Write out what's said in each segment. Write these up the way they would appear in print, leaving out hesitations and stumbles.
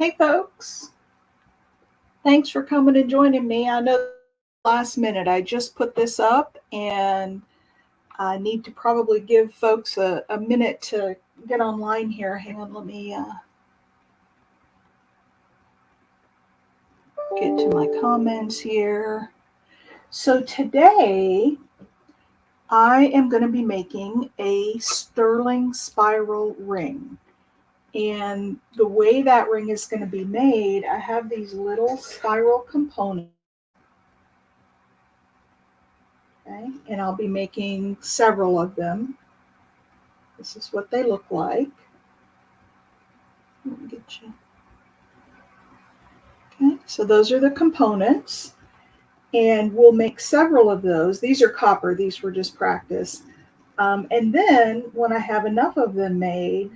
Hey folks, thanks for coming and joining me. I know last minute I just put this up and I need to probably give folks a minute to get online here. Hang on, let me get to my comments here. So today I am going to be making a sterling spiral ring. And the way that ring is going to be made, I have these little spiral components. Okay, and I'll be making several of them. This is what they look like. Let me get you. Okay, so those are the components, and we'll make several of those. These are copper, these were just practice. And then when I have enough of them made,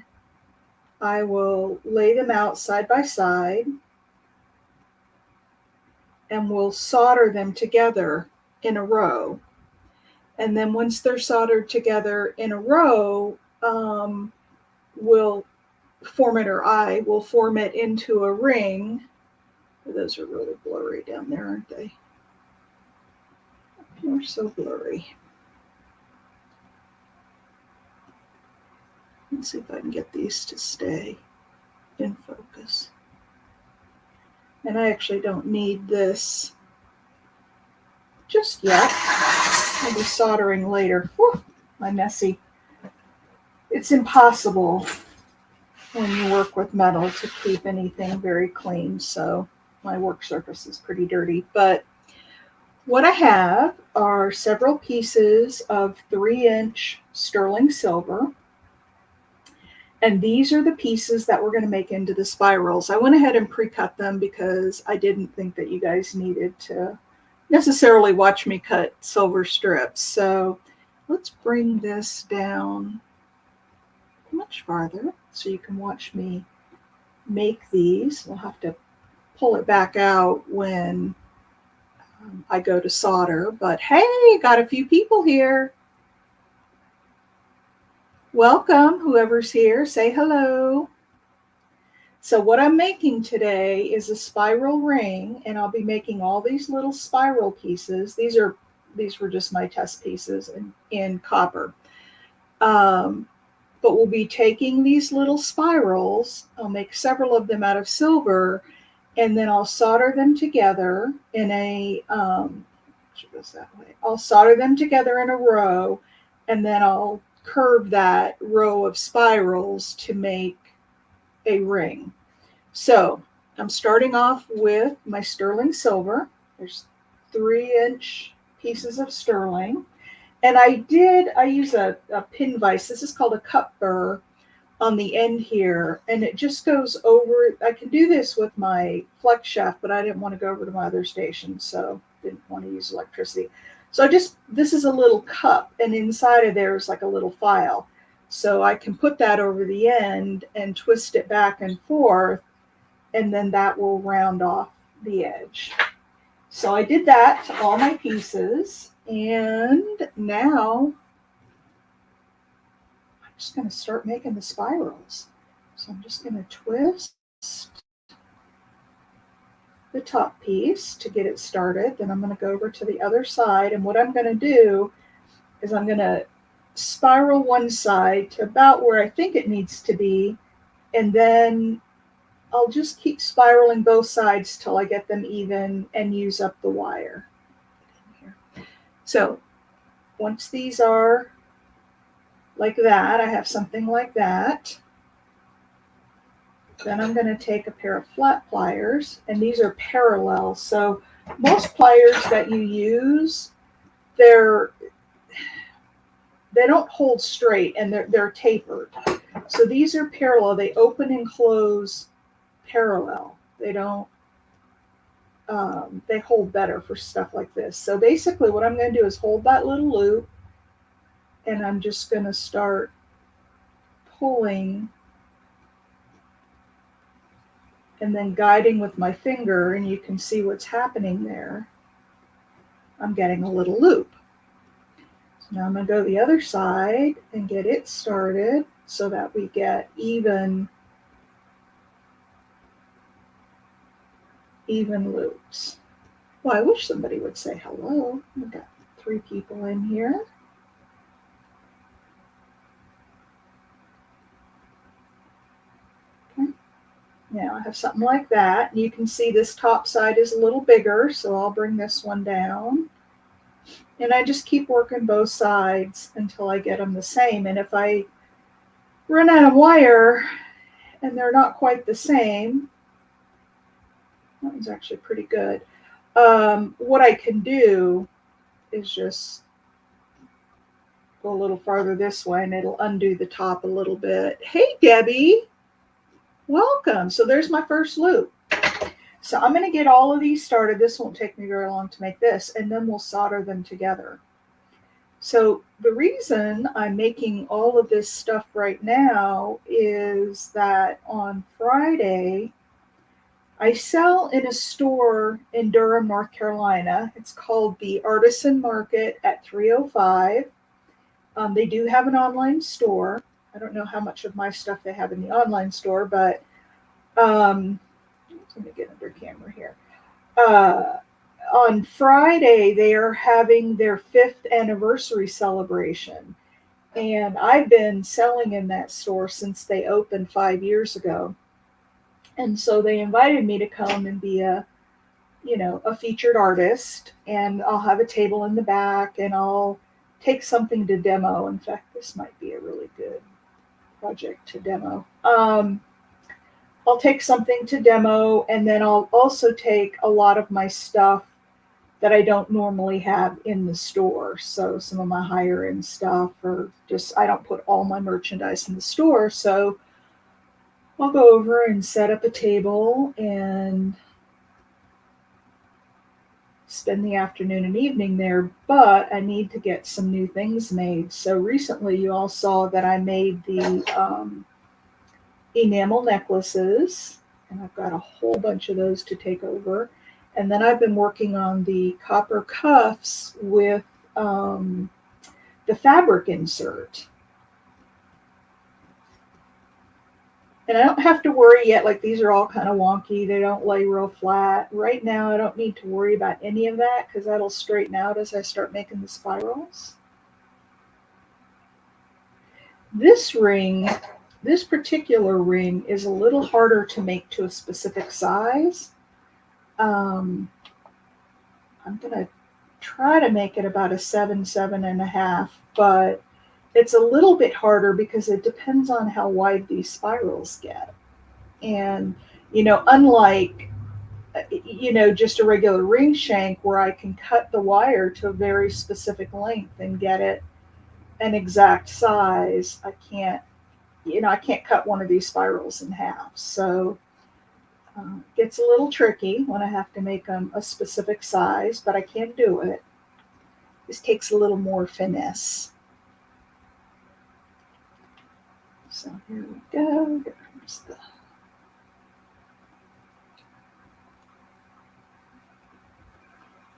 I will lay them out side by side and we'll solder them together in a row. And then once they're soldered together in a row, we'll form it, or I will form it into a ring. Those are really blurry down there, aren't they? They're so blurry. Let's see if I can get these to stay in focus. And I actually don't need this just yet. I'll be soldering later. Whew, my messy. It's impossible when you work with metal to keep anything very clean, so my work surface is pretty dirty. But what I have are several pieces of 3-inch sterling silver. And these are the pieces that we're going to make into the spirals. I went ahead and pre-cut them because I didn't think that you guys needed to necessarily watch me cut silver strips. So let's bring this down much farther so you can watch me make these. We'll have to pull it back out when I go to solder. But hey, got a few people here. Welcome, whoever's here. Say hello. So what I'm making today is a spiral ring, and I'll be making all these little spiral pieces. These were just my test pieces in copper. But we'll be taking these little spirals. I'll make several of them out of silver, and then I'll solder them together in a I'll solder them together in a row, and then I'll curve that row of spirals to make a ring. So I'm starting off with my sterling silver. There's 3-inch pieces of sterling. And I use a pin vise. This is called a cup burr on the end here. And it just goes over. I can do this with my flex shaft, but I didn't want to go over to my other station, so didn't want to use electricity. So this is a little cup, and inside of there is like a little file. So I can put that over the end and twist it back and forth, and then that will round off the edge. So I did that to all my pieces, and now I'm just going to start making the spirals. So I'm just going to twist the top piece to get it started. Then I'm going to go over to the other side, and what I'm going to do is I'm going to spiral one side to about where I think it needs to be, and then I'll just keep spiraling both sides till I get them even and use up the wire. So once these are like that, I have something like that. Then I'm going to take a pair of flat pliers, and these are parallel. So most pliers that you use, they don't hold straight, and they're tapered. So these are parallel. They open and close parallel. They don't. They hold better for stuff like this. So basically, what I'm going to do is hold that little loop, and I'm just going to start pulling and then guiding with my finger, and you can see what's happening there. I'm getting a little loop. So now I'm going to go the other side and get it started so that we get even even loops. Well, I wish somebody would say hello. We've got 3 people in here. Okay. Now I have something like that. You can see this top side is a little bigger, so I'll bring this one down. And I just keep working both sides until I get them the same. And if I run out of wire and they're not quite the same, that one's actually pretty good. What I can do is just go a little farther this way and it'll undo the top a little bit. Hey, Debbie, welcome. So there's my first loop. So I'm going to get all of these started. This won't take me very long to make this, and then we'll solder them together. So the reason I'm making all of this stuff right now is that on Friday, I sell in a store in Durham, North Carolina. It's called the Artisan Market at 305. They do have an online store. I don't know how much of my stuff they have in the online store, but let me get under camera here. On Friday, they are having their 5th anniversary celebration. And I've been selling in that store since they opened 5 years ago. And so they invited me to come and be a featured artist. And I'll have a table in the back and I'll take something to demo. In fact, this might be a really good project to demo. I'll take something to demo, and then I'll also take a lot of my stuff that I don't normally have in the store. So some of my higher end stuff, or just, I don't put all my merchandise in the store. So I'll go over and set up a table and spend the afternoon and evening there, but I need to get some new things made. So recently you all saw that I made the enamel necklaces, and I've got a whole bunch of those to take over. And then I've been working on the copper cuffs with the fabric insert. And I don't have to worry yet, like these are all kind of wonky. They don't lay real flat. Right now I don't need to worry about any of that because that'll straighten out as I start making the spirals. This ring, this particular ring is a little harder to make to a specific size. I'm going to try to make it about a 7, 7.5, but it's a little bit harder because it depends on how wide these spirals get. And, unlike, just a regular ring shank where I can cut the wire to a very specific length and get it an exact size, I can't cut one of these spirals in half. So it gets a little tricky when I have to make them a specific size, but I can do it. This takes a little more finesse. So here we go. Here's the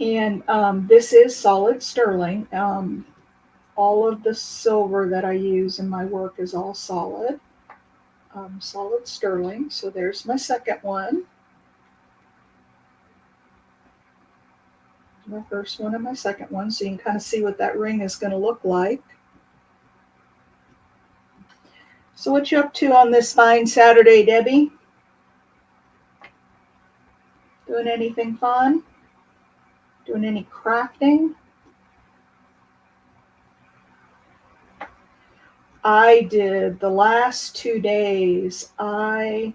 and this is solid sterling. All of the silver that I use in my work is all solid. Solid sterling. So there's my second one. My first one and my second one. So you can kind of see what that ring is going to look like. So what you up to on this fine Saturday, Debbie? Doing anything fun? Doing any crafting? I did the last 2 days. I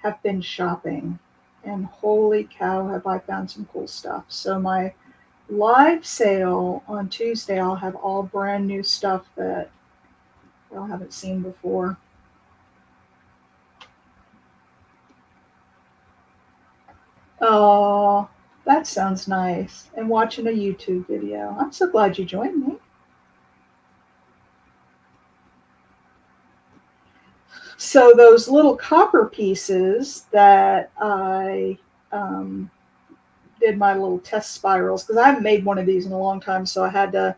have been shopping, and holy cow, have I found some cool stuff. So my live sale on Tuesday, I'll have all brand new stuff that y'all haven't seen before. Oh, that sounds nice. And watching a YouTube video. I'm so glad you joined me. So those little copper pieces that I did my little test spirals, because I haven't made one of these in a long time, so I had to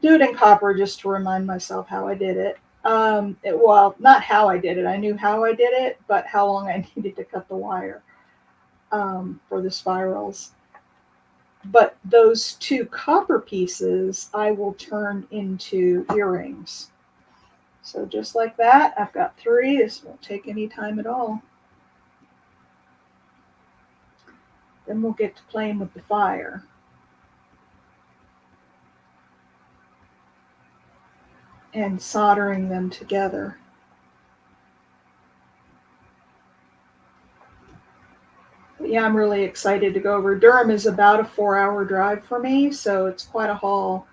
do it in copper just to remind myself how I did it. Well, not how I did it. I knew how I did it, but how long I needed to cut the wire for the spirals. But those 2 copper pieces I will turn into earrings. So just like that, I've got 3. This won't take any time at all. Then we'll get to playing with the fire. And soldering them together. But yeah, I'm really excited to go over. Durham is about a 4-hour drive for me, so it's quite a haul.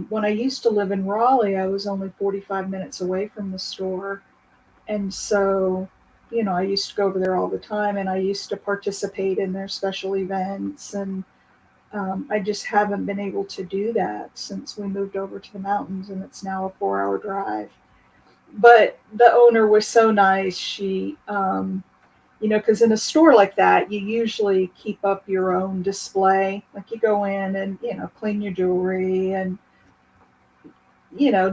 When I used to live in Raleigh, I was only 45 minutes away from the store. And so, I used to go over there all the time, and I used to participate in their special events. And I just haven't been able to do that since we moved over to the mountains, and it's now a 4-hour drive. But the owner was so nice. She, because in a store like that, you usually keep up your own display. Like you go in and, clean your jewelry and,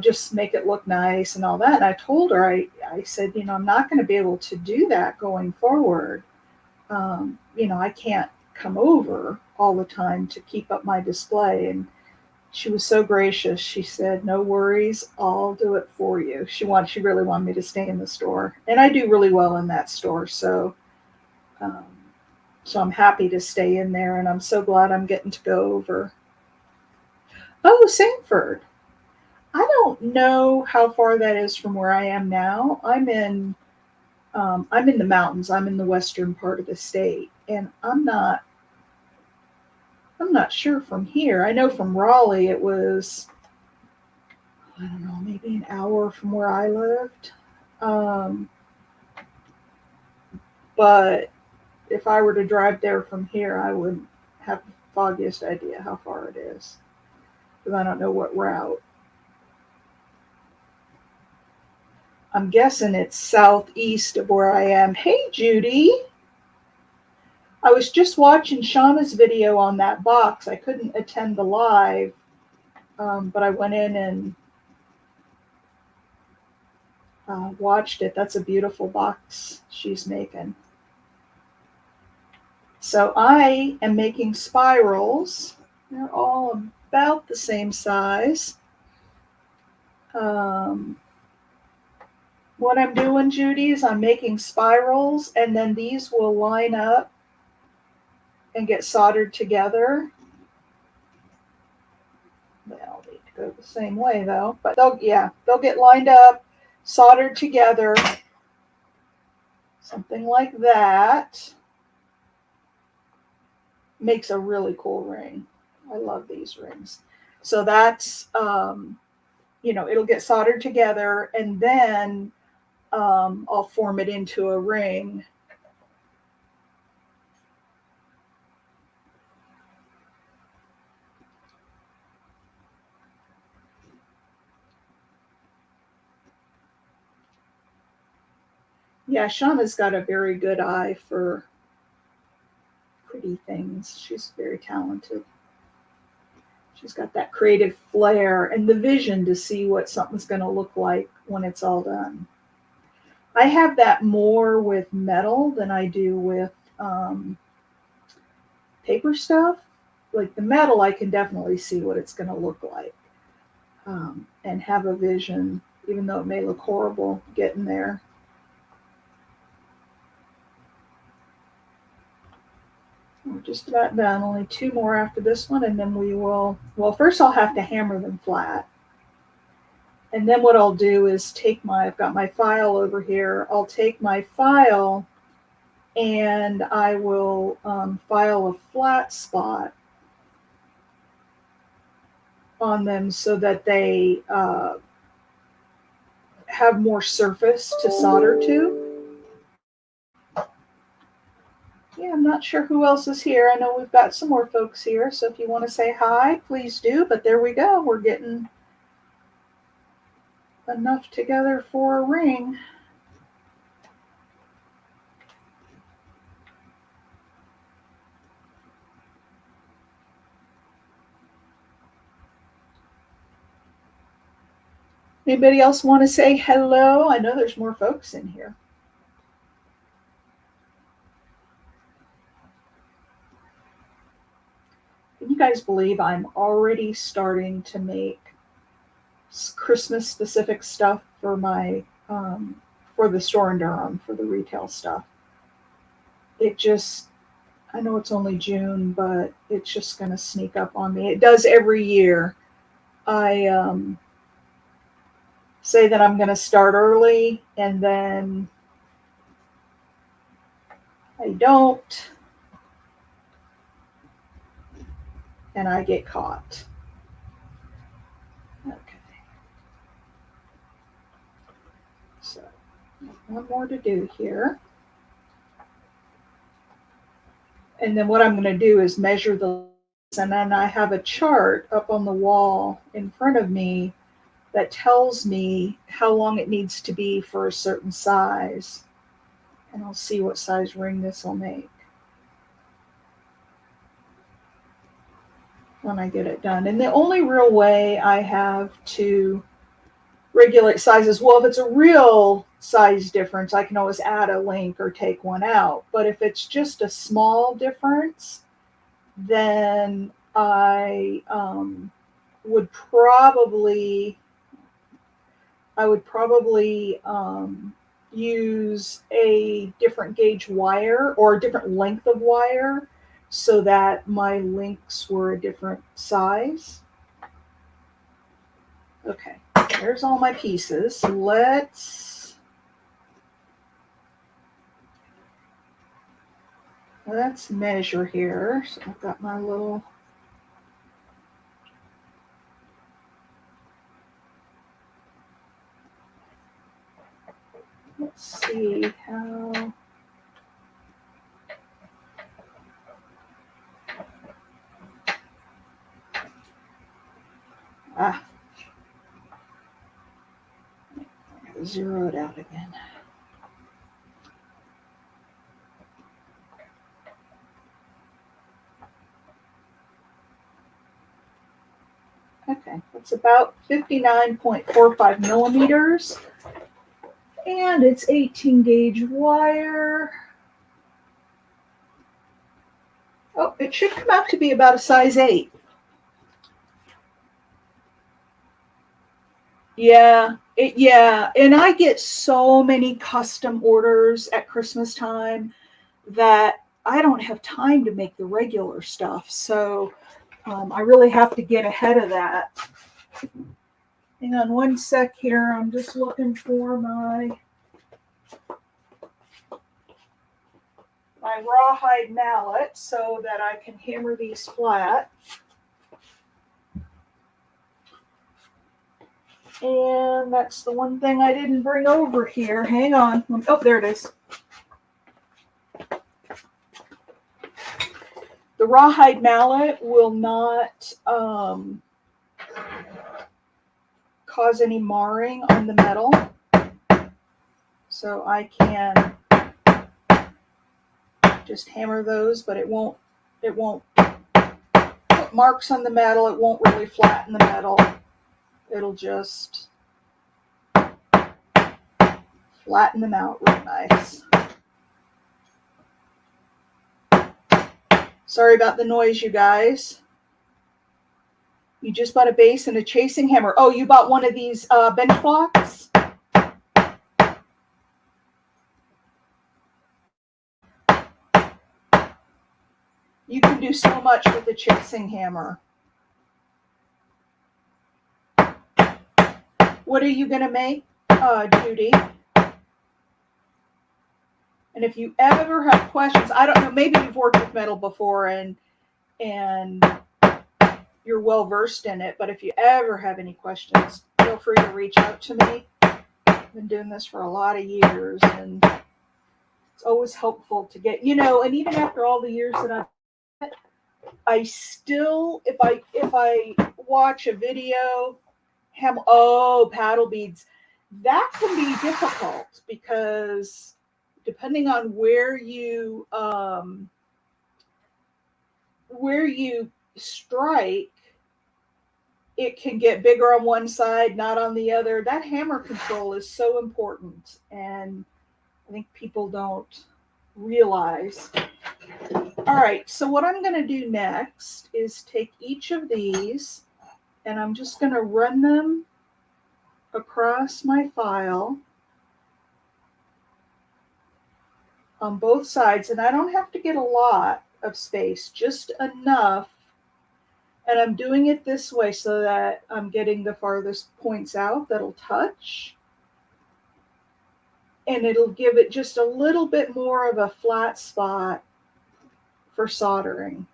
just make it look nice and all that. And I told her, I said, I'm not going to be able to do that going forward. I can't come over all the time to keep up my display. And she was so gracious. She said, "No worries, I'll do it for you." She really wanted me to stay in the store, and I do really well in that store. Um, so I'm happy to stay in there, and I'm so glad I'm getting to go over. Oh, Sanford. I don't know how far that is from where I am now. I'm in the mountains. I'm in the western part of the state, and I'm not sure from here. I know from Raleigh it was, I don't know, maybe an hour from where I lived. Um, but if I were to drive there from here, I wouldn't have the foggiest idea how far it is because I don't know what route. I'm guessing it's southeast of where I am. Hey, Judy. I was just watching Shauna's video on that box. I couldn't attend the live, but I went in and watched it. That's a beautiful box she's making. So I am making spirals. They're all about the same size. What I'm doing, Judy, is I'm making spirals, and then these will line up and get soldered together. They'll need to go the same way though, but they'll get lined up, soldered together, something like that. Makes a really cool ring. I love these rings. So that's it'll get soldered together, and then I'll form it into a ring. Yeah, Shauna's got a very good eye for pretty things. She's very talented. She's got that creative flair and the vision to see what something's going to look like when it's all done. I have that more with metal than I do with paper stuff. Like the metal, I can definitely see what it's going to look like and have a vision, even though it may look horrible getting there. We're just about done. Only 2 more after this one, and then we will. Well, first I'll have to hammer them flat. And then what I'll do is I've got my file over here. I'll take my file and I will file a flat spot on them so that they have more surface to solder to. Yeah, I'm not sure who else is here. I know we've got some more folks here, so if you want to say hi, please do. But there we go. We're getting enough together for a ring. Anybody else want to say hello? I know there's more folks in here. Can you guys believe I'm already starting to make Christmas specific stuff for my for the store in Durham, for the retail stuff? It just, I know it's only June, but it's just going to sneak up on me. It does every year. I say that I'm going to start early, and then I don't, and I get caught. Okay. So, one more to do here. And then what I'm going to do is measure the, and then I have a chart up on the wall in front of me that tells me how long it needs to be for a certain size. And I'll see what size ring this will make when I get it done. And the only real way I have to regulate sizes, well, if it's a real size difference, I can always add a link or take one out. But if it's just a small difference, then I would probably use a different gauge wire or a different length of wire so that my links were a different size. Okay, there's all my pieces. Let's measure here. So I've got my little, let's see how, zero it out again. Okay, it's about 59.45 millimeters, and it's 18 gauge wire. Oh, it should come out to be about a size 8. Yeah, and I get so many custom orders at Christmas time that I don't have time to make the regular stuff. So I really have to get ahead of that. Hang on one sec here. I'm just looking for my rawhide mallet so that I can hammer these flat. And that's the one thing I didn't bring over here. Hang on. Oh, there it is. The rawhide mallet will not cause any marring on the metal. So I can just hammer those, but it won't put marks on the metal. It won't really flatten the metal. It'll just flatten them out real nice. Sorry about the noise, you guys. You just bought a base and a chasing hammer. Oh, you bought one of these bench blocks? You can do so much with the chasing hammer. What are you going to make, Judy? And if you ever have questions, I don't know, maybe you've worked with metal before and you're well versed in it, but if you ever have any questions, feel free to reach out to me. I've been doing this for a lot of years, and it's always helpful to get, and even after all the years that I still, if I watch a video, paddle beads, that can be difficult because depending on where you strike, it can get bigger on one side, not on the other. That hammer control is so important, and I think people don't realize. All right, so what I'm going to do next is take each of these, and I'm just going to run them across my file on both sides, and I don't have to get a lot of space, just enough. And I'm doing it this way so that I'm getting the farthest points out that'll touch. And it'll give it just a little bit more of a flat spot for soldering.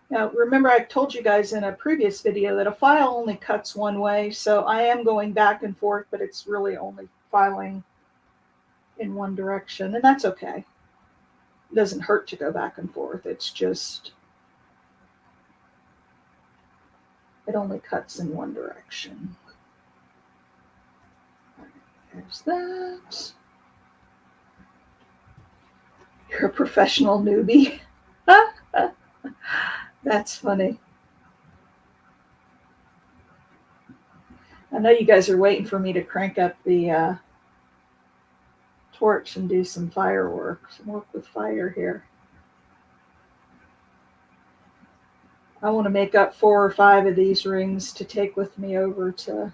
Now, remember I told you guys in a previous video that a file only cuts one way, so I am going back and forth, but it's really only filing in one direction, and that's okay. It doesn't hurt to go back and forth. It's just, it only cuts in one direction. There's that. You're a professional newbie. That's funny. I know you guys are waiting for me to crank up the torch and do some fireworks and work with fire here. I want to make up 4 or 5 of these rings to take with me over to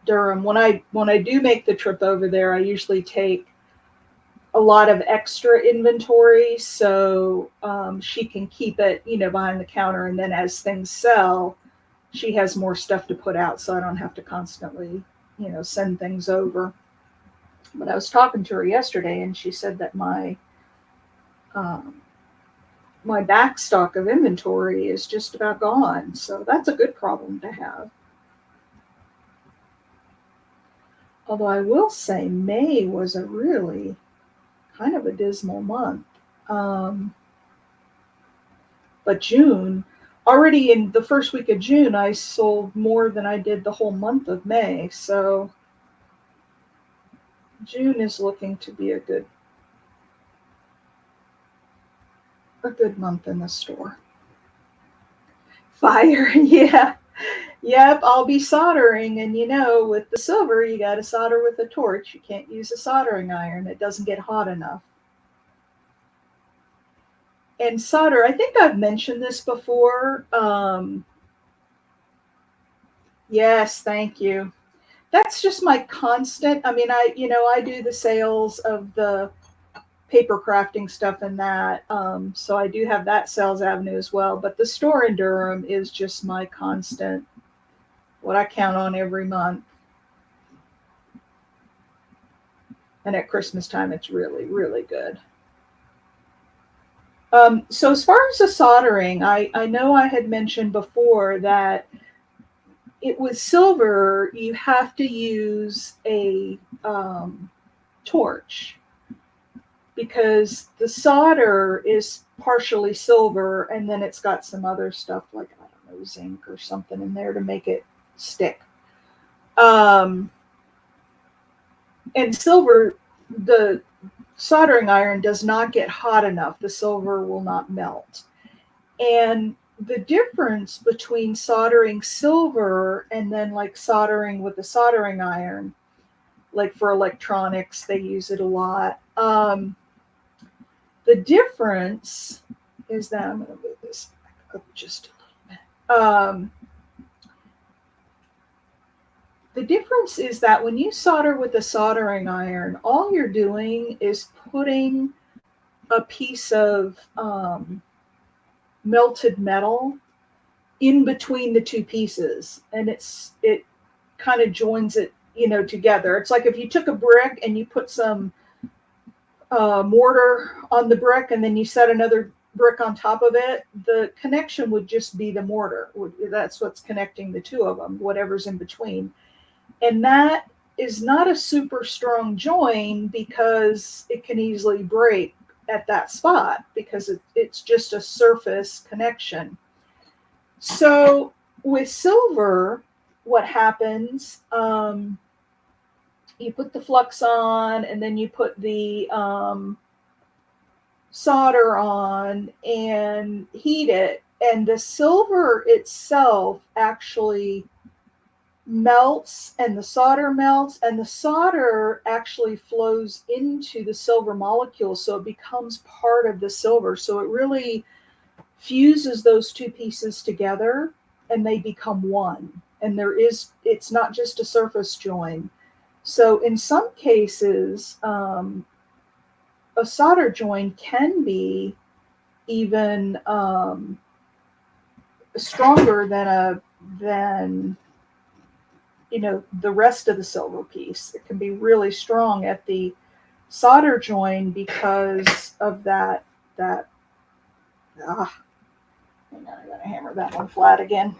Durham. When I do make the trip over there, I usually take a lot of extra inventory, so she can keep it, behind the counter, and then as things sell, she has more stuff to put out, so I don't have to constantly, send things over. But I was talking to her yesterday, and she said that my back stock of inventory is just about gone, so that's a good problem to have. Although I will say May was a really kind of a dismal month. But June, already in the first week of June, I sold more than I did the whole month of May. So June is looking to be a good month in the store. Fire, yeah. Yep, I'll be soldering, and with the silver, you got to solder with a torch. You can't use a soldering iron. It doesn't get hot enough. And solder, I think I've mentioned this before. Yes, thank you. That's just my constant. I mean, I do the sales of the paper crafting stuff and that. So I do have that sales avenue as well. But the store in Durham is just my constant, what I count on every month. And at Christmas time, it's really, really good. So as far as the soldering, I know I had mentioned before that with silver, you have to use a torch, because the solder is partially silver, and then it's got some other stuff like, I don't know, zinc or something in there to make it stick. And silver, the soldering iron does not get hot enough. The silver will not melt. And the difference between soldering silver and then like soldering with a soldering iron, like for electronics, they use it a lot. The difference is that, I'm going to move this back up just a little bit. The difference is that when you solder with a soldering iron, all you're doing is putting a piece of melted metal in between the two pieces, and it kind of joins it, together. It's like if you took a brick and you put some mortar on the brick, and then you set another brick on top of it, the connection would just be the mortar. That's what's connecting the two of them, whatever's in between. And that is not a super strong join, because it can easily break at that spot, because it's just a surface connection. So with silver, what happens, you put the flux on, and then you put the solder on and heat it, and the silver itself actually melts, and the solder actually flows into the silver molecule, so it becomes part of the silver. So it really fuses those two pieces together and they become one. And it's not just a surface join. So in some cases, a solder join can be even stronger than the rest of the silver piece. It can be really strong at the solder join because of that. Hang on, I gotta hammer that one flat again.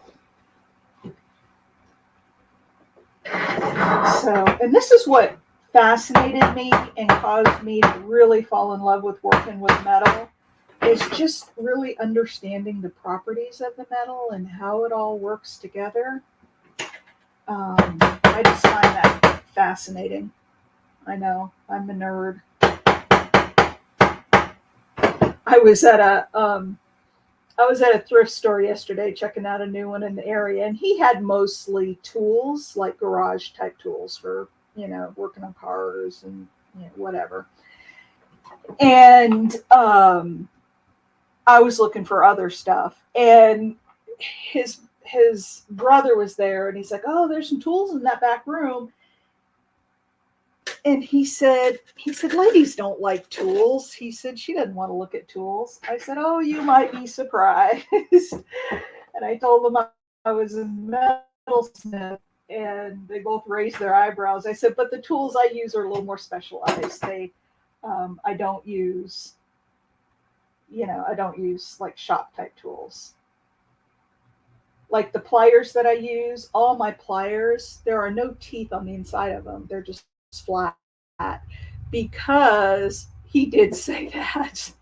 So, and this is what fascinated me and caused me to really fall in love with working with metal, is just really understanding the properties of the metal and how it all works together. I just find that fascinating. I know, I'm a nerd. I was at a thrift store yesterday checking out a new one in the area, and he had mostly tools, like garage type tools for, working on cars and whatever. And I was looking for other stuff, and his brother was there, and he's like, "Oh, there's some tools in that back room." And he said, "Ladies don't like tools." He said, "She doesn't want to look at tools." I said, "Oh, you might be surprised." And I told them I was a metalsmith, and they both raised their eyebrows. I said, "But the tools I use are a little more specialized. I don't use, like shop type tools. Like the pliers that I use, all my pliers, there are no teeth on the inside of them. They're just flat, because he did say that.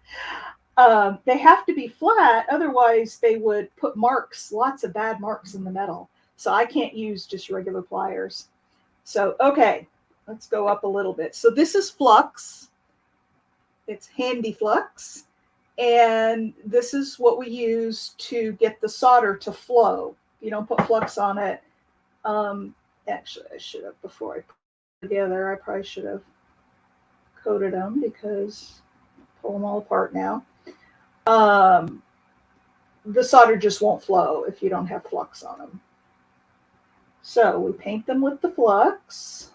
They have to be flat, otherwise they would put marks, lots of bad marks in the metal. So I can't use just regular pliers. So, okay, let's go up a little bit. So this is flux. It's handy flux. And this is what we use to get the solder to flow. You don't put flux on it. Actually, I should have, before I put it together, I probably should have coated them, because pull them all apart now. The solder just won't flow if you don't have flux on them. So we paint them with the flux.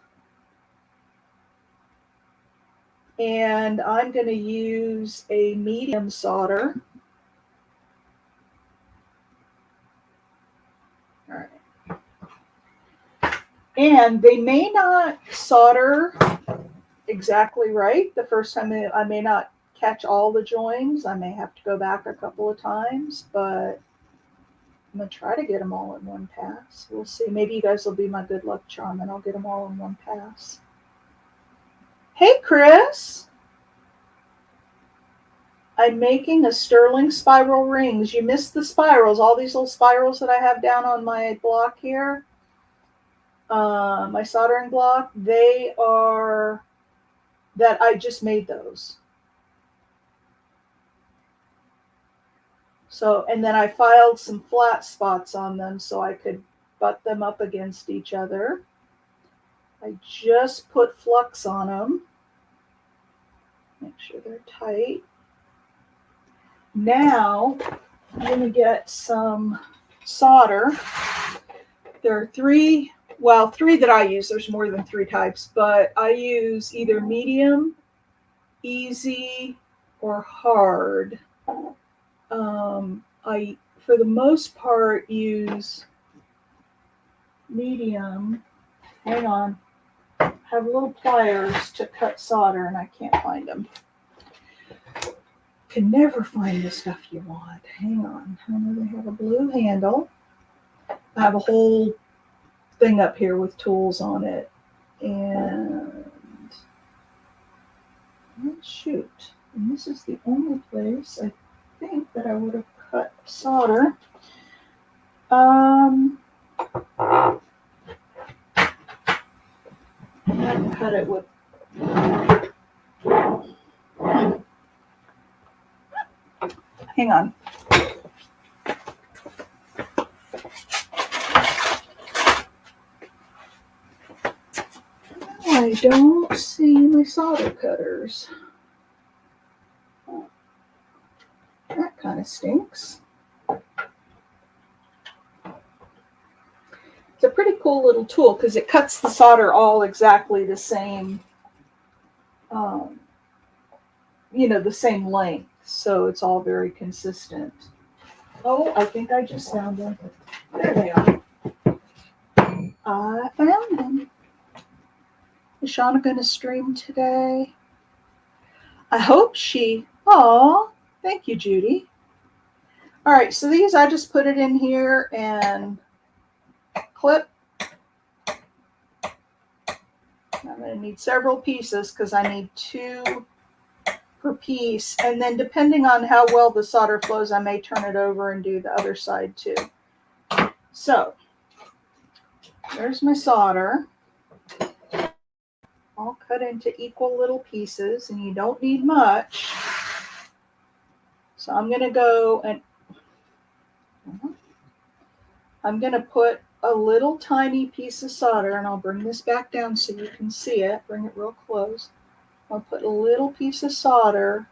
And I'm going to use a medium solder. All right. And they may not solder exactly right the first time. I may not catch all the joins. I may have to go back a couple of times, but I'm going to try to get them all in one pass. We'll see. Maybe you guys will be my good luck charm, and I'll get them all in one pass. Hey, Chris. I'm making a sterling spiral rings. You missed the spirals. All these little spirals that I have down on my block here, my soldering block, they are that I just made those. So, and then I filed some flat spots on them so I could butt them up against each other. I just put flux on them. Make sure they're tight. Now, I'm going to get some solder. There are three that I use. There's more than 3 types, but I use either medium, easy, or hard. I, for the most part, use medium. Hang on. I have little pliers to cut solder, and I can't find them. Can never find the stuff you want. Hang on. I know they have a blue handle. I have a whole thing up here with tools on it. And let's shoot. And this is the only place I think that I would have cut solder. I cut it with hang on. I don't see my solder cutters. That kind of stinks. It's a pretty cool little tool because it cuts the solder all exactly the same, the same length. So it's all very consistent. Oh, I think I just found them. There they are. I found them. Is Shauna going to stream today? I hope she. Oh, thank you, Judy. All right, so these I just put it in here and clip. I'm going to need several pieces because I need 2 per piece. And then depending on how well the solder flows, I may turn it over and do the other side too. So there's my solder. All cut into equal little pieces, and you don't need much. So I'm going to go and I'm going to put a little tiny piece of solder, and I'll bring this back down so you can see it. Bring it real close. I'll put a little piece of solder.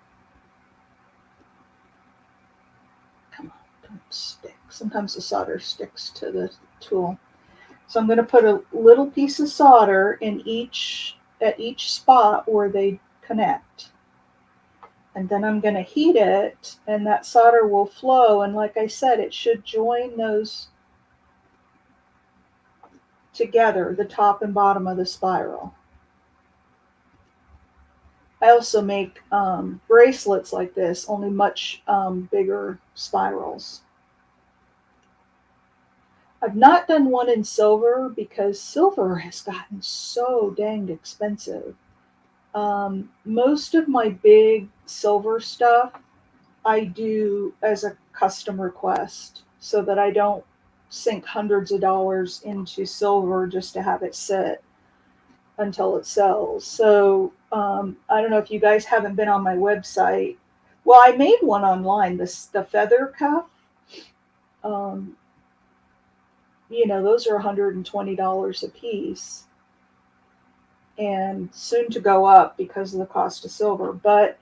Come on, don't stick. Sometimes the solder sticks to the tool. So I'm going to put a little piece of solder in at each spot where they connect. And then I'm going to heat it, and that solder will flow. And like I said, it should join those together, the top and bottom of the spiral. I also make bracelets like this, only much bigger spirals. I've not done one in silver because silver has gotten so danged expensive. Most of my big silver stuff I do as a custom request so that I don't sink hundreds of dollars into silver just to have it sit until it sells. So I don't know if you guys haven't been on my website. Well, I made one online, the feather cuff. Those are $120 a piece, and soon to go up because of the cost of silver. But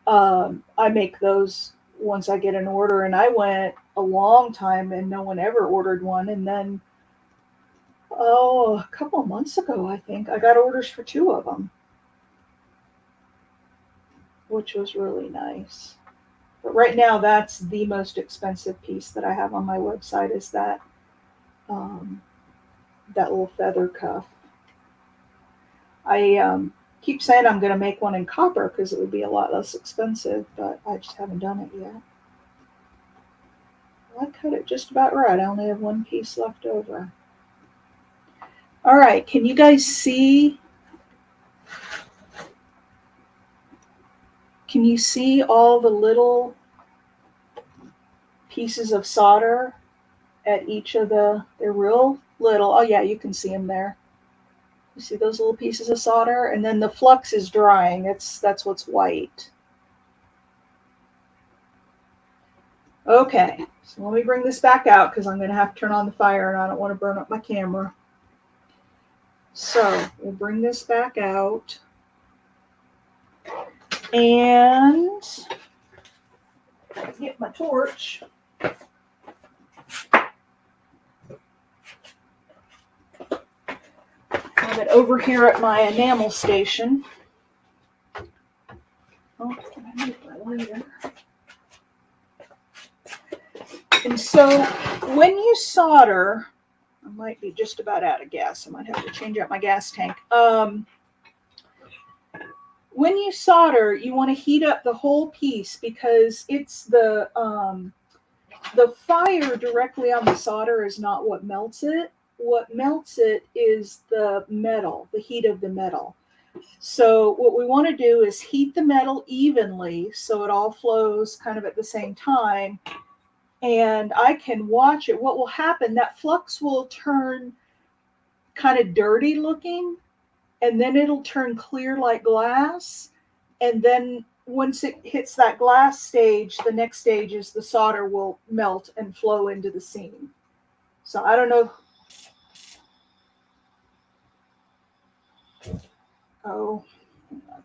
I make those once I get an order, and I went a long time and no one ever ordered one. And then, a couple of months ago, I think, I got orders for 2 of them, which was really nice. But right now, that's the most expensive piece that I have on my website is that little feather cuff. I keep saying I'm going to make one in copper because it would be a lot less expensive, but I just haven't done it yet. I cut it just about right. I only have 1 piece left over. All right, can you guys see? Can you see all the little pieces of solder at each of they're real little. Oh yeah, you can see them there. You see those little pieces of solder? And then the flux is drying. That's what's white. Okay, so let me bring this back out because I'm going to have to turn on the fire and I don't want to burn up my camera. So we'll bring this back out. And get my torch. Have it over here at my enamel station. Oh, I need my lighter. And so when you solder, I might be just about out of gas. I might have to change out my gas tank. When you solder, you want to heat up the whole piece because it's the fire directly on the solder is not what melts it. What melts it is the metal, the heat of the metal. So what we want to do is heat the metal evenly so it all flows kind of at the same time. And I can watch it. What will happen, that flux will turn kind of dirty looking, and then it'll turn clear like glass. And then once it hits that glass stage, the next stage is the solder will melt and flow into the seam. So I don't know. Oh,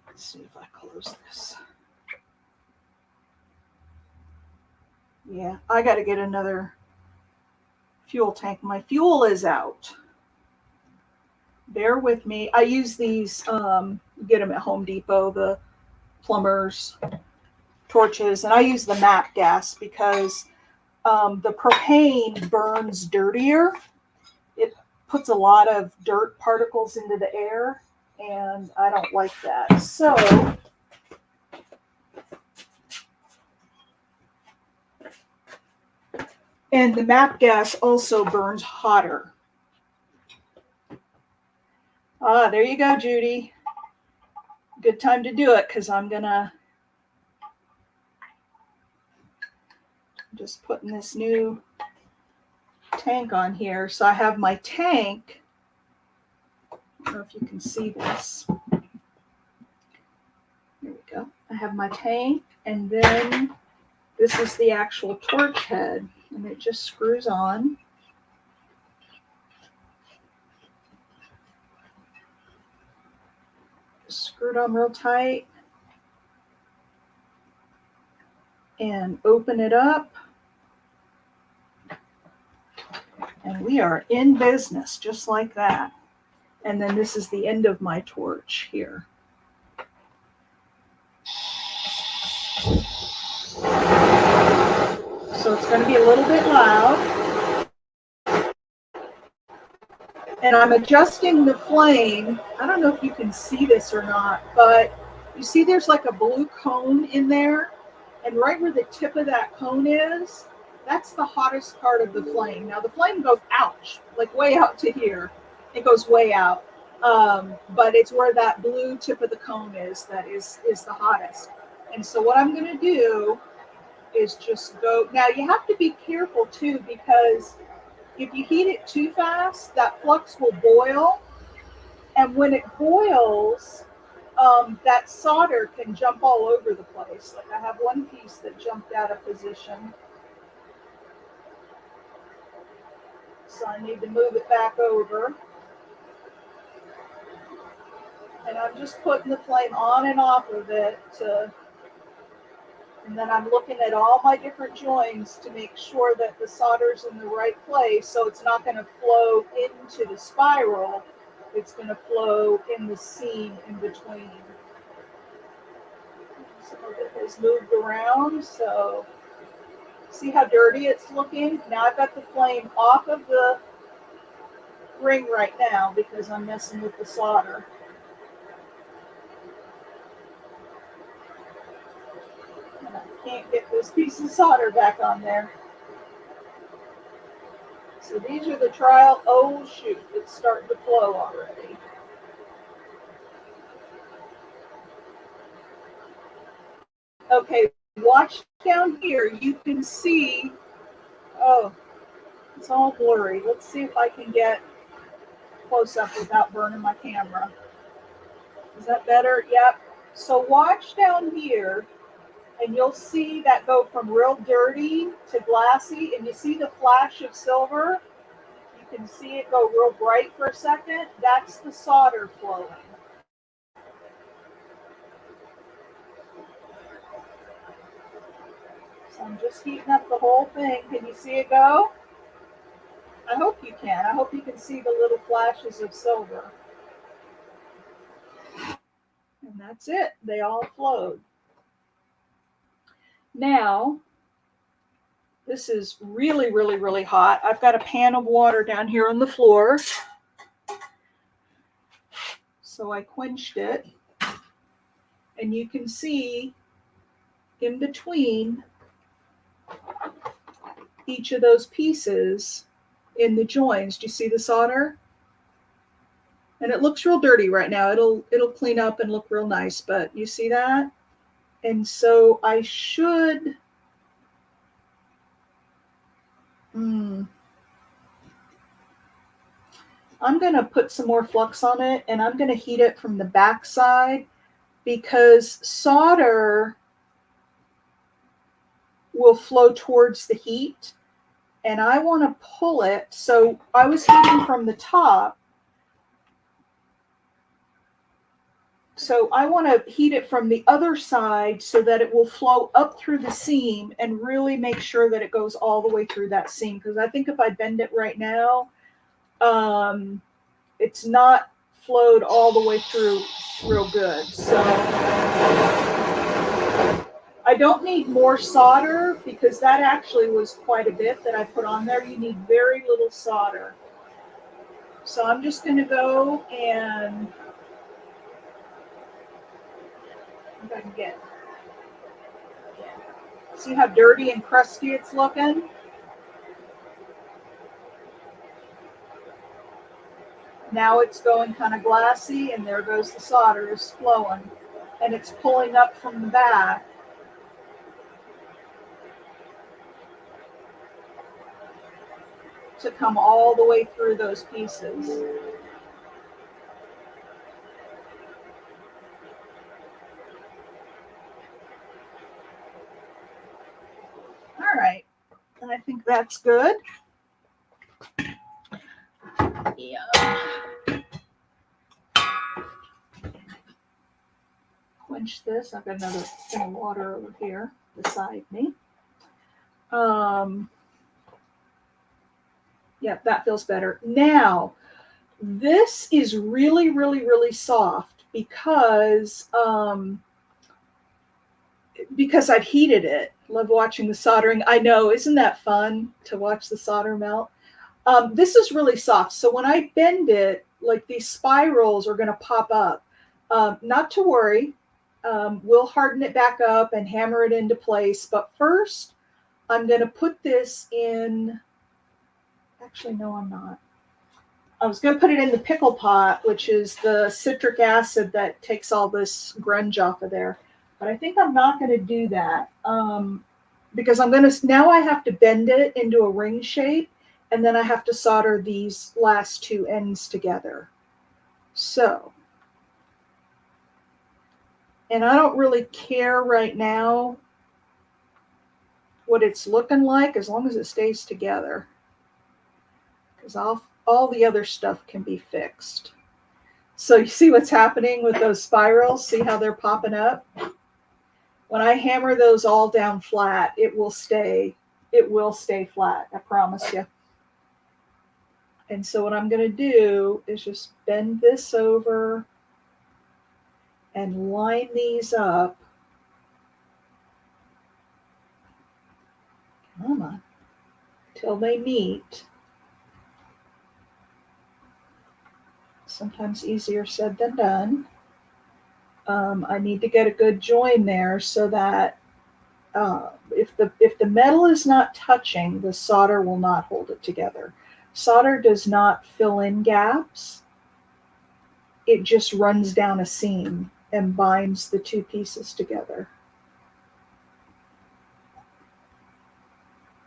let's see if I close this. Yeah, I got to get another fuel tank. My fuel is out. Bear with me. I use these, you get them at Home Depot, the plumber's torches, and I use the MAP gas because the propane burns dirtier. It puts a lot of dirt particles into the air, and I don't like that. So and the MAP gas also burns hotter. Ah, there you go, Judy. Good time to do it because I'm gonna just putting this new tank on here. So I have my tank. I don't know if you can see this. There we go. I have my tank, and then this is the actual torch head, and it just screws on. Just screwed on real tight. And open it up. And we are in business, just like that. And then this is the end of my torch here. So it's going to be a little bit loud. And I'm adjusting the flame. I don't know if you can see this or not, but you see there's like a blue cone in there. And right where the tip of that cone is, that's the hottest part of the flame. Now the flame goes out, like way out to here. It goes way out. But it's where that blue tip of the cone is that is the hottest. And so what I'm going to do is just go. Now you have to be careful too, because if you heat it too fast, that flux will boil. And when it boils, that solder can jump all over the place. Like I have one piece that jumped out of position. So I need to move it back over. And I'm just putting the flame on and off of it and then I'm looking at all my different joins to make sure that the solder's in the right place, so it's not going to flow into the spiral. It's going to flow in the seam in between. Some of it has moved around, so see how dirty it's looking? Now I've got the flame off of the ring right now because I'm messing with the solder. And I can't get this piece of solder back on there. So these are the trial. Oh shoot, it's starting to flow already. Okay, watch down here. You can see, oh, it's all blurry. Let's see if I can get close up without burning my camera. Is that better? Yep. So watch down here, and you'll see that go from real dirty to glassy, and you see the flash of silver. You can see it go real bright for a second. That's the solder flowing. So I'm just heating up the whole thing. Can you see it go? I hope you can. I hope you can see the little flashes of silver. And that's it. They all flowed. Now, this is really, really, really hot. I've got a pan of water down here on the floor. So I quenched it. And you can see in between each of those pieces in the joins. Do you see the solder? And it looks real dirty right now. It'll clean up and look real nice, but you see that? And so I should I'm going to put some more flux on it, and I'm going to heat it from the back side because solder will flow towards the heat, and I want to pull it. So I was heating from the top. So I want to heat it from the other side so that it will flow up through the seam and really make sure that it goes all the way through that seam. Because I think if I bend it right now, it's not flowed all the way through real good. So I don't need more solder because that actually was quite a bit that I put on there. You need very little solder. So I'm just going to go and if I can get, see how dirty and crusty it's looking? Now it's going kind of glassy, and there goes the solder is flowing, and it's pulling up from the back. To come all the way through those pieces. All right, and I think that's good. Yeah. Quench this. I've got another thing of water over here beside me. Yeah, that feels better. Now, this is really, really, really soft because I've heated it. Love watching the soldering. I know, isn't that fun to watch the solder melt? This is really soft. So when I bend it, like these spirals are going to pop up. Not to worry. We'll harden it back up and hammer it into place. But first, I'm going to put this in. Actually, no, I'm not. I was going to put it in the pickle pot, which is the citric acid that takes all this grunge off of there. But I think I'm not going to do that because now I have to bend it into a ring shape, and then I have to solder these last two ends together. So, and I don't really care right now what it's looking like as long as it stays together. Because all the other stuff can be fixed. So you see what's happening with those spirals? See how they're popping up? When I hammer those all down flat, it will stay flat, I promise you. And so what I'm going to do is just bend this over and line these up. Come on. Till they meet. Sometimes easier said than done. I need to get a good join there so that if the metal is not touching, the solder will not hold it together. Solder does not fill in gaps. It just runs down a seam and binds the two pieces together.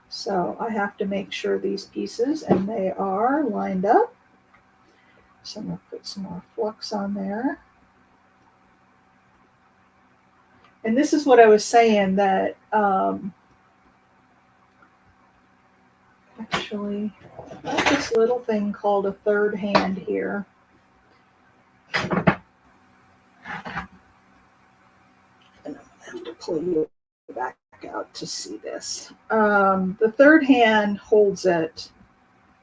So I have to make sure these pieces, and they are lined up. So I'm going to put some more flux on there. And this is what I was saying that actually, I have this little thing called a third hand here. And I'm going to have to pull you back out to see this. The third hand holds it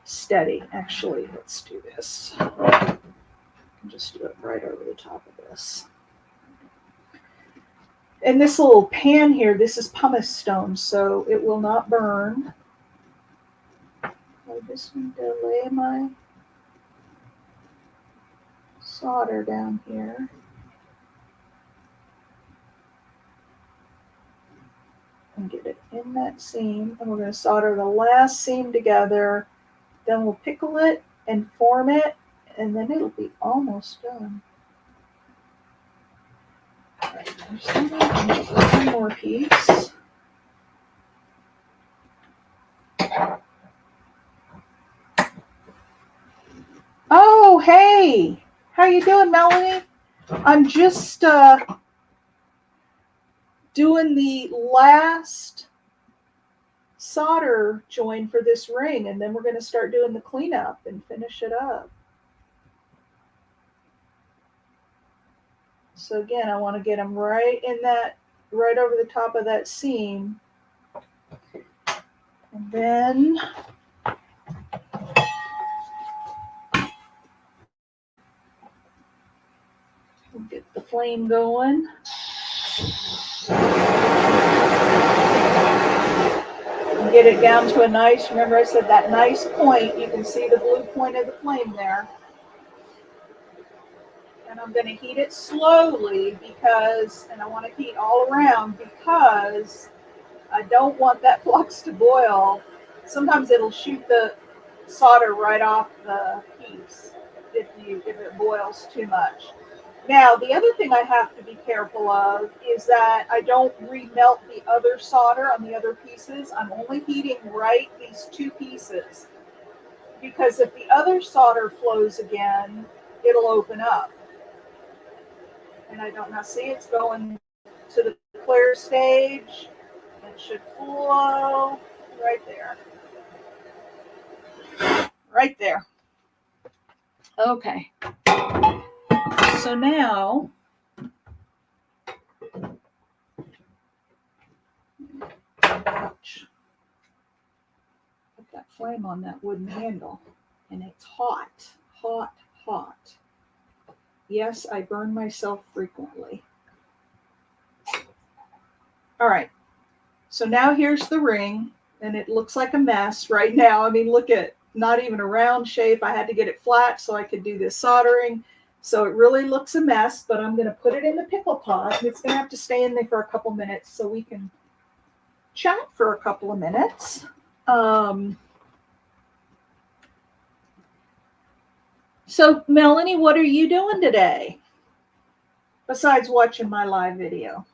steady. Actually, let's do this. I can just do it right over the top of this. And this little pan here, this is pumice stone, so it will not burn. I just need to lay my solder down here. And get it in that seam. And we're going to solder the last seam together. Then we'll pickle it and form it, and then it'll be almost done. All right, there's one more piece. Oh, hey! How you doing, Melanie? I'm just doing the last solder join for this ring, and then we're going to start doing the cleanup and finish it up. So again, I want to get them right in that, right over the top of that seam. And then we'll get the flame going. And get it down to a nice, remember I said that nice point. You can see the blue point of the flame there. And I'm going to heat it slowly because, and I want to heat all around because I don't want that flux to boil. Sometimes it'll shoot the solder right off the piece if it boils too much. Now, the other thing I have to be careful of is that I don't remelt the other solder on the other pieces. I'm only heating right these two pieces because if the other solder flows again, it'll open up. And I don't know, see it's going to the clear stage. It should flow right there. Right there. Okay. So now, ouch, put that flame on that wooden handle, and it's hot, hot, hot. Yes, I burn myself frequently. All right. So now here's the ring, and it looks like a mess right now. I mean, look at, not even a round shape. I had to get it flat so I could do this soldering. So it really looks a mess, but I'm going to put it in the pickle pot. It's going to have to stay in there for a couple minutes so we can chat for a couple of minutes. So Melanie, what are you doing today besides watching my live video?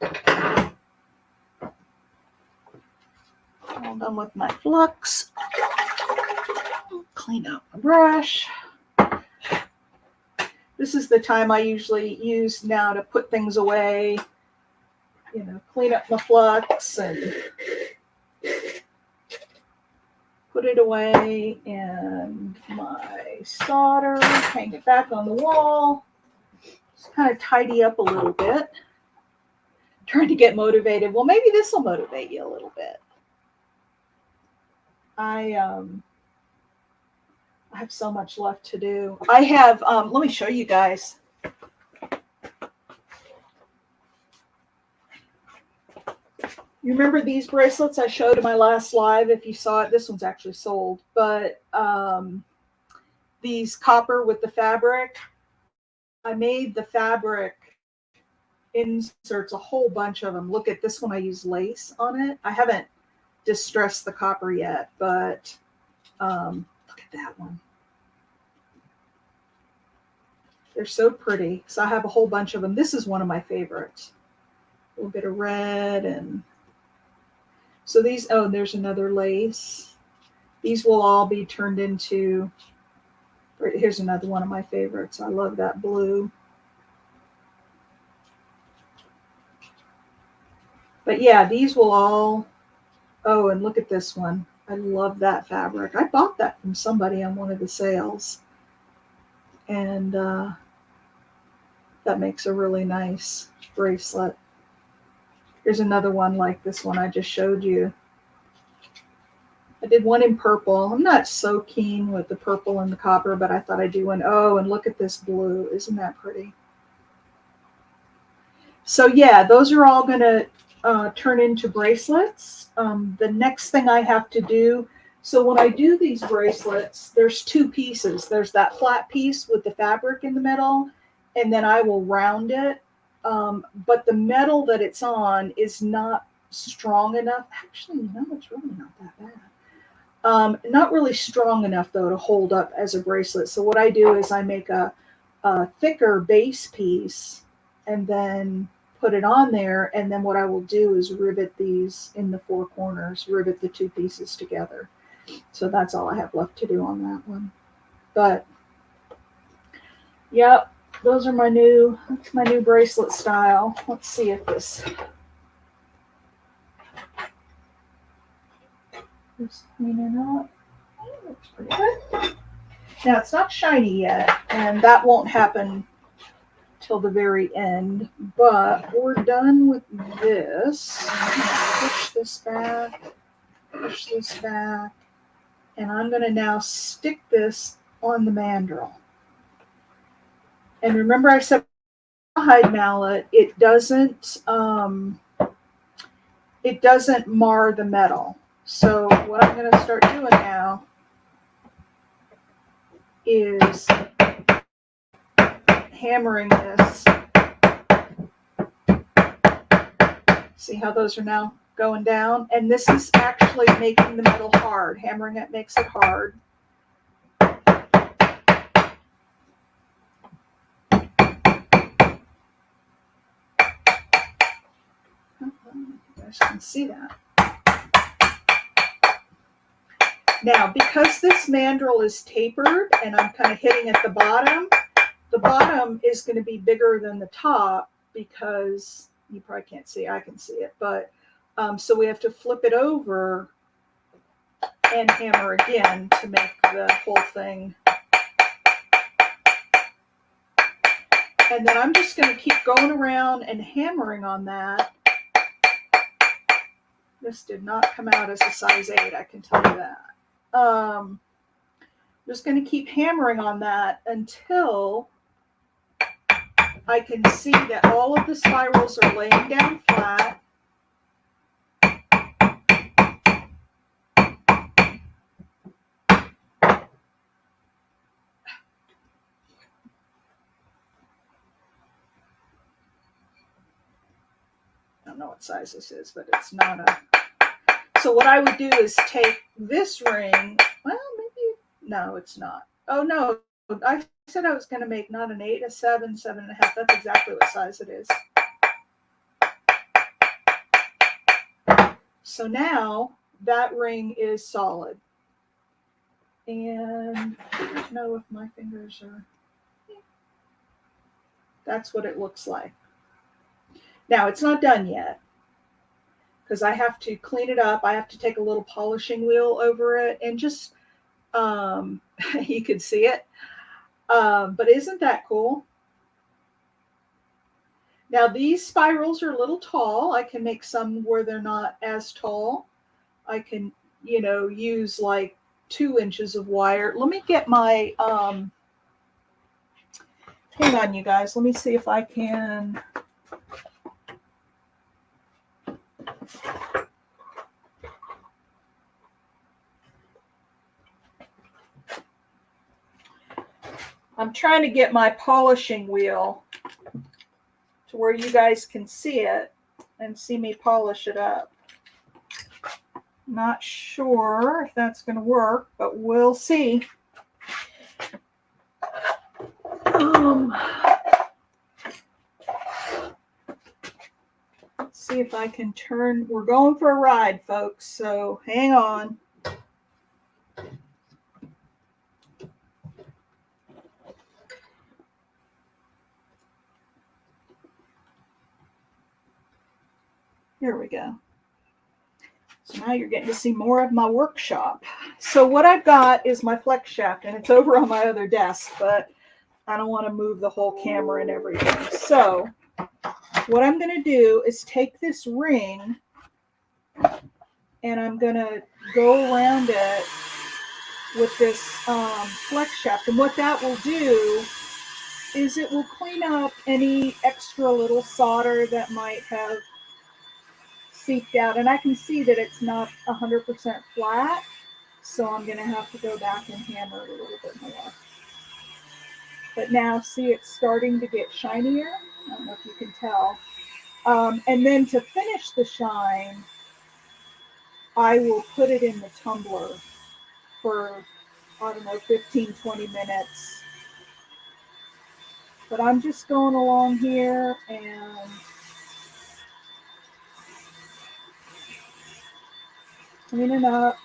All done with my flux. Clean out my brush. This is the time I usually use now to put things away, you know, clean up my flux and put it away, and my solder, hang it back on the wall. Just kind of tidy up a little bit. Trying to get motivated. Well, maybe this will motivate you a little bit. I have so much left to do. I have, let me show you guys. You remember these bracelets I showed in my last live? If you saw it, this one's actually sold. But these copper with the fabric, I made the fabric inserts, a whole bunch of them. Look at this one, I use lace on it. I haven't distressed the copper yet, but look at that one. They're so pretty. So I have a whole bunch of them. This is one of my favorites. A little bit of red, and so these, oh, there's another lace. These will all be turned into, here's another one of my favorites. I love that blue. But yeah, these will all, oh, and look at this one. I love that fabric. I bought that from somebody on one of the sales. And that makes a really nice bracelet. Here's another one like this one I just showed you. I did one in purple. I'm not so keen with the purple and the copper, but I thought I'd do one. Oh, and look at this blue. Isn't that pretty? So yeah, those are all going to turn into bracelets. The next thing I have to do, so when I do these bracelets, there's two pieces. There's that flat piece with the fabric in the middle, and then I will round it. But the metal that it's on is not strong enough. Actually, no, it's really not that bad. Not really strong enough, though, to hold up as a bracelet. So what I do is I make a thicker base piece and then put it on there. And then what I will do is rivet these in the four corners, rivet the two pieces together. So that's all I have left to do on that one. But, yep. Those are that's my new bracelet style. Let's see if this Just cleaning up. Looks pretty good. Now it's not shiny yet, and that won't happen till the very end, but we're done with this. Push this back, and I'm going to now stick this on the mandrel. And remember I said hide mallet, it doesn't mar the metal. So what I'm going to start doing now is hammering this. See how those are now going down? And this is actually making the metal hard. Hammering it makes it hard. You guys can see that. Now, because this mandrel is tapered and I'm kind of hitting at the bottom is going to be bigger than the top because you probably can't see, I can see it, but so we have to flip it over and hammer again to make the whole thing. And then I'm just going to keep going around and hammering on that. This did not come out as a size 8, I can tell you that. I'm just going to keep hammering on that until I can see that all of the spirals are laying down flat. I don't know what size this is, but it's not a... So what I would do is take this ring, well, maybe, no, it's not. Oh, no, I said I was going to make not an 8, a 7, 7.5. That's exactly what size it is. So now that ring is solid. And I don't know if my fingers are, that's what it looks like. Now it's not done yet, because I have to clean it up. I have to take a little polishing wheel over it and just, you can see it. But isn't that cool? Now these spirals are a little tall. I can make some where they're not as tall. I can, use like 2 inches of wire. Let me get my, hang on you guys. Let me see if I can. I'm trying to get my polishing wheel to where you guys can see it and see me polish it up. Not sure if that's going to work, but we'll see. Let's see if I can turn. We're going for a ride, folks, so hang on. Here we go. So now you're getting to see more of my workshop. So what I've got is my flex shaft, and it's over on my other desk, but I don't want to move the whole camera and everything. So what I'm going to do is take this ring and I'm going to go around it with this flex shaft. And what that will do is it will clean up any extra little solder that might have seeped out. And I can see that it's not 100% flat, so I'm going to have to go back and hammer it a little bit more. But now see, it's starting to get shinier. I don't know if you can tell. And then to finish the shine, I will put it in the tumbler for, I don't know, 15, 20 minutes. But I'm just going along here and cleaning up.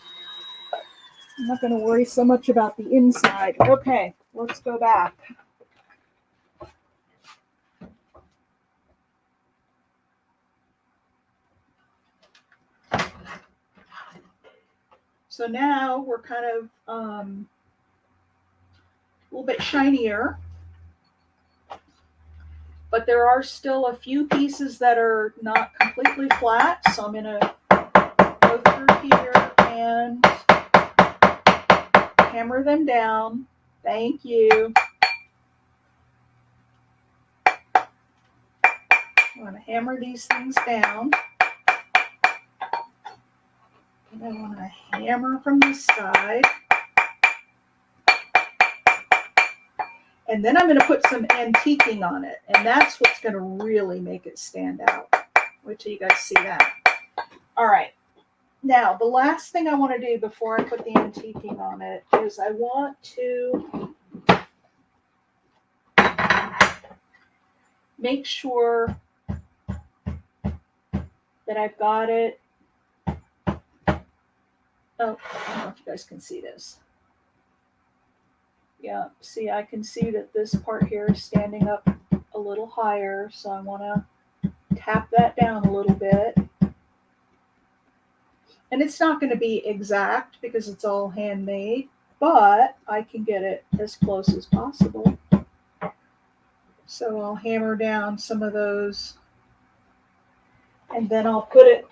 I'm not going to worry so much about the inside. Okay, let's go back. So now we're kind of a little bit shinier, but there are still a few pieces that are not completely flat. So I'm going to go through here and hammer them down. Thank you. I'm going to hammer these things down. And I want to hammer from this side. And then I'm going to put some antiquing on it. And that's what's going to really make it stand out. Wait till you guys see that. All right. Now, the last thing I want to do before I put the antiquing on it is I want to make sure that I've got it. Oh, I don't know if you guys can see this. Yeah, see, I can see that this part here is standing up a little higher, so I want to tap that down a little bit. And it's not going to be exact because it's all handmade, but I can get it as close as possible. So I'll hammer down some of those, and then I'll put it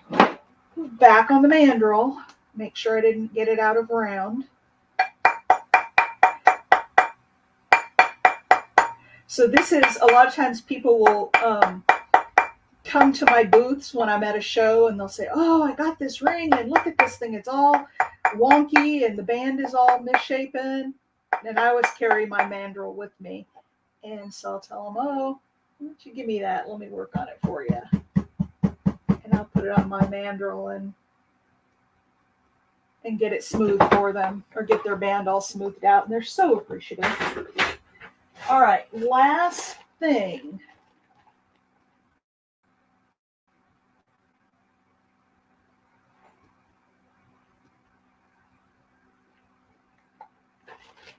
back on the mandrel. Make sure I didn't get it out of round. So this is, a lot of times people will come to my booths when I'm at a show and they'll say, oh, I got this ring and look at this thing. It's all wonky and the band is all misshapen. And I always carry my mandrel with me. And so I'll tell them, oh, why don't you give me that? Let me work on it for you. And I'll put it on my mandrel and get it smooth for them, or get their band all smoothed out. And they're so appreciative. All right, last thing.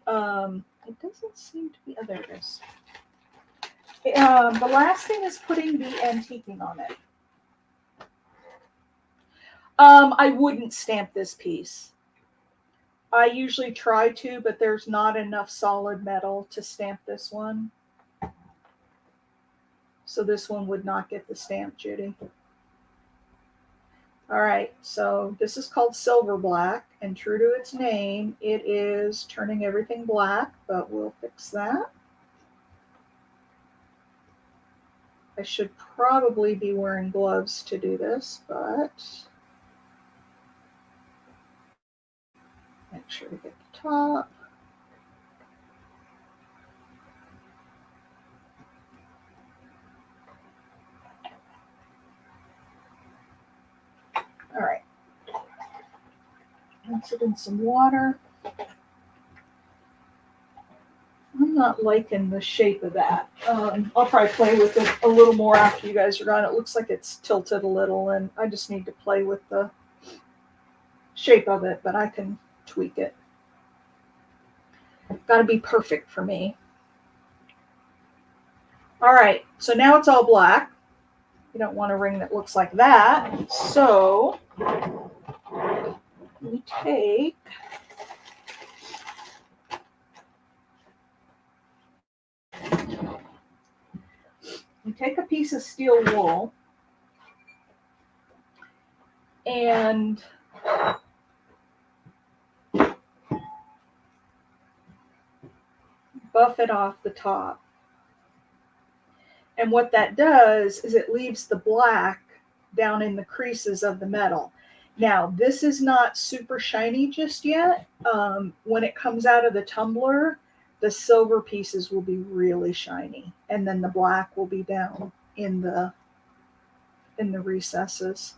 It doesn't seem to be, oh, there it is. The last thing is putting the antiquing on it. I wouldn't stamp this piece. I usually try to, but there's not enough solid metal to stamp this one. So this one would not get the stamp, Judy. All right, so this is called silver black, and true to its name, it is turning everything black, but we'll fix that. I should probably be wearing gloves to do this, but make sure to get the top. All right. Rinse it in some water. I'm not liking the shape of that. I'll probably play with it a little more after you guys are done. It looks like it's tilted a little, and I just need to play with the shape of it, but I can tweak it. Got to be perfect for me. All right, so now it's all black. You don't want a ring that looks like that. So we take a piece of steel wool and buff it off the top. And what that does is it leaves the black down in the creases of the metal. Now, this is not super shiny just yet. When it comes out of the tumbler, the silver pieces will be really shiny, and then the black will be down in the recesses.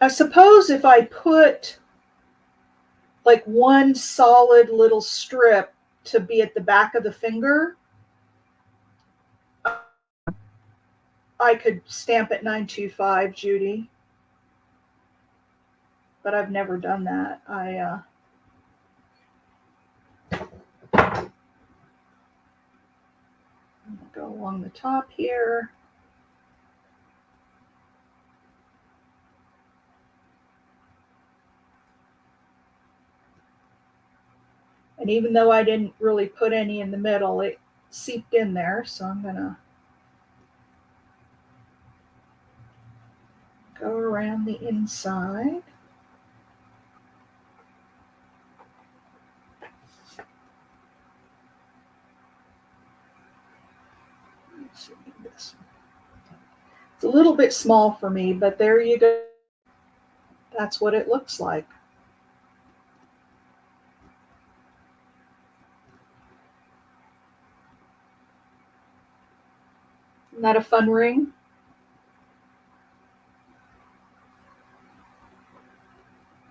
I suppose if I put like one solid little strip to be at the back of the finger, I could stamp at 925, Judy. But I've never done that. I'm gonna go along the top here. And even though I didn't really put any in the middle, it seeped in there. So I'm going to go around the inside. Let's see this. It's a little bit small for me, but there you go. That's what it looks like. Isn't that a fun ring?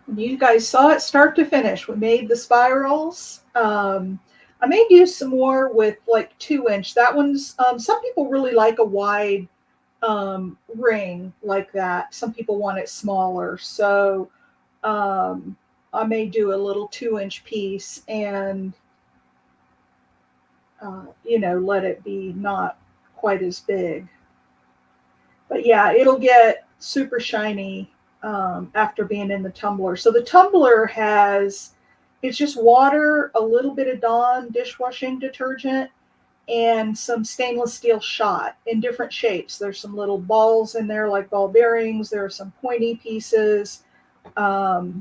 And you guys saw it start to finish. We made the spirals. I may do some more with like 2-inch. That one's, some people really like a wide ring like that. Some people want it smaller. So I may do a little 2-inch piece and, let it be not quite as big. But yeah, it'll get super shiny after being in the tumbler. So the tumbler it's just water, a little bit of Dawn dishwashing detergent, and some stainless steel shot in different shapes. There's some little balls in there like ball bearings. There are some pointy pieces, all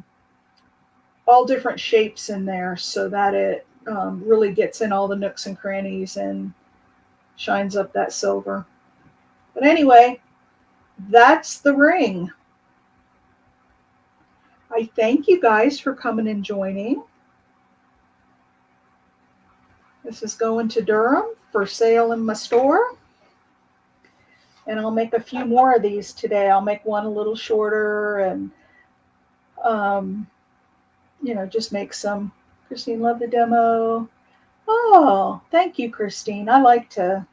different shapes in there so that it really gets in all the nooks and crannies and shines up that silver. But anyway, that's the ring. I thank you guys for coming and joining. This is going to Durham for sale in my store. And I'll make a few more of these today. I'll make one a little shorter and, just make some. Christine, love the demo. Oh, thank you, Christine. I like to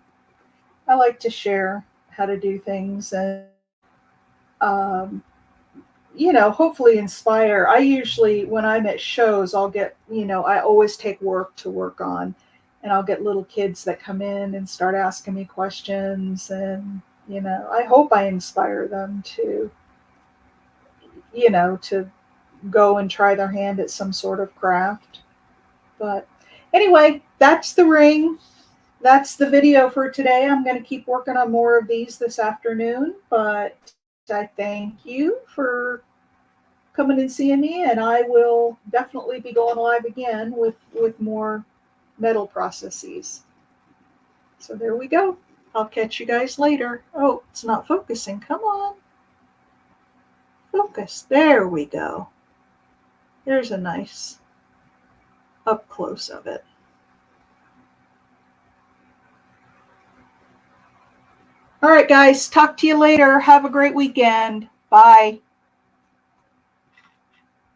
share how to do things and, hopefully inspire. I usually, when I'm at shows, I'll get, I always take work to work on, and I'll get little kids that come in and start asking me questions. And, I hope I inspire them to, to go and try their hand at some sort of craft. But anyway, that's the ring. That's the video for today. I'm going to keep working on more of these this afternoon, but I thank you for coming and seeing me, and I will definitely be going live again with more metal processes. So there we go. I'll catch you guys later. Oh, it's not focusing. Come on. Focus. There we go. There's a nice up close of it. All right, guys. Talk to you later. Have a great weekend. Bye.